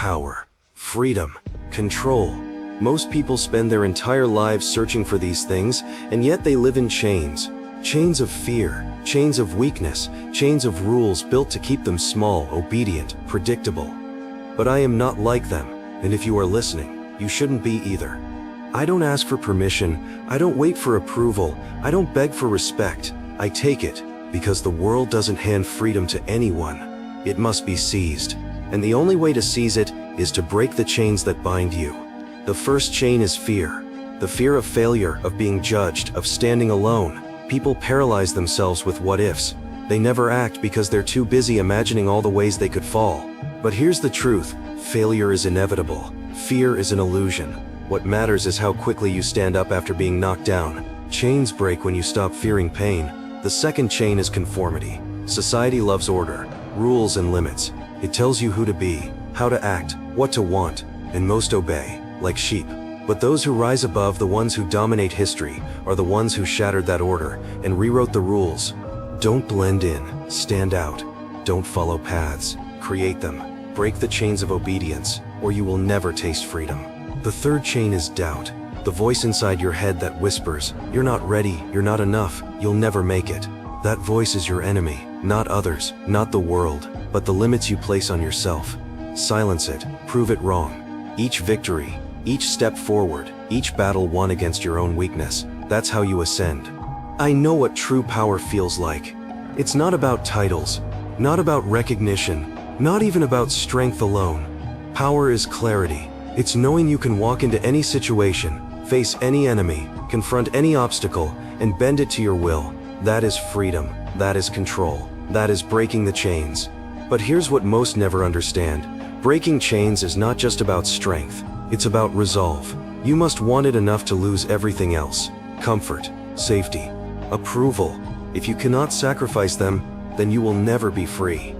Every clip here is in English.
power, freedom, control. Most people spend their entire lives searching for these things, and yet they live in chains. Chains of fear, chains of weakness, chains of rules built to keep them small, obedient, predictable. But I am not like them, and if you are listening, you shouldn't be either. I don't ask for permission, I don't wait for approval, I don't beg for respect. I take it, because the world doesn't hand freedom to anyone. It must be seized. And the only way to seize it is to break the chains that bind you. The first chain is fear. The fear of failure, of being judged, of standing alone. People paralyze themselves with what-ifs. They never act because they're too busy imagining all the ways they could fall. But here's the truth, failure is inevitable. Fear is an illusion. What matters is how quickly you stand up after being knocked down. Chains break when you stop fearing pain. The second chain is conformity. Society loves order, rules and limits. It tells you who to be, how to act, what to want, and most obey, like sheep. But those who rise above, the ones who dominate history, are the ones who shattered that order and rewrote the rules. Don't blend in, stand out. Don't follow paths, create them. Break the chains of obedience, or you will never taste freedom. The third chain is doubt. The voice inside your head that whispers, "You're not ready, you're not enough, you'll never make it." That voice is your enemy, not others, not the world, but the limits you place on yourself. Silence it, prove it wrong. Each victory, each step forward, each battle won against your own weakness, that's how you ascend. I know what true power feels like. It's not about titles, not about recognition, not even about strength alone. Power is clarity. It's knowing you can walk into any situation, face any enemy, confront any obstacle, and bend it to your will. That is freedom. That is control. That is breaking the chains. But here's what most never understand. Breaking chains is not just about strength. It's about resolve. You must want it enough to lose everything else. Comfort, safety, approval. If you cannot sacrifice them, then you will never be free.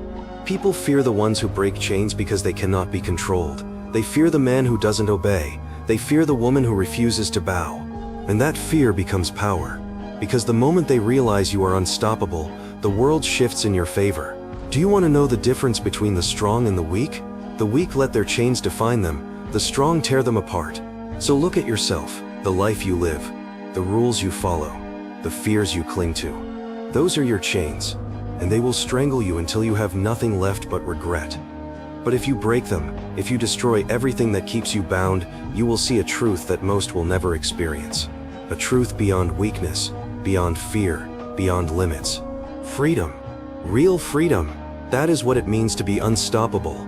People fear the ones who break chains because they cannot be controlled. They fear the man who doesn't obey. They fear the woman who refuses to bow. And that fear becomes power. Because the moment they realize you are unstoppable, the world shifts in your favor. Do you want to know the difference between the strong and the weak? The weak let their chains define them. The strong tear them apart. So look at yourself, the life you live, the rules you follow, the fears you cling to. Those are your chains, and they will strangle you until you have nothing left but regret. But if you break them, if you destroy everything that keeps you bound, you will see a truth that most will never experience. A truth beyond weakness, beyond fear, beyond limits. Freedom. Real freedom. That is what it means to be unstoppable.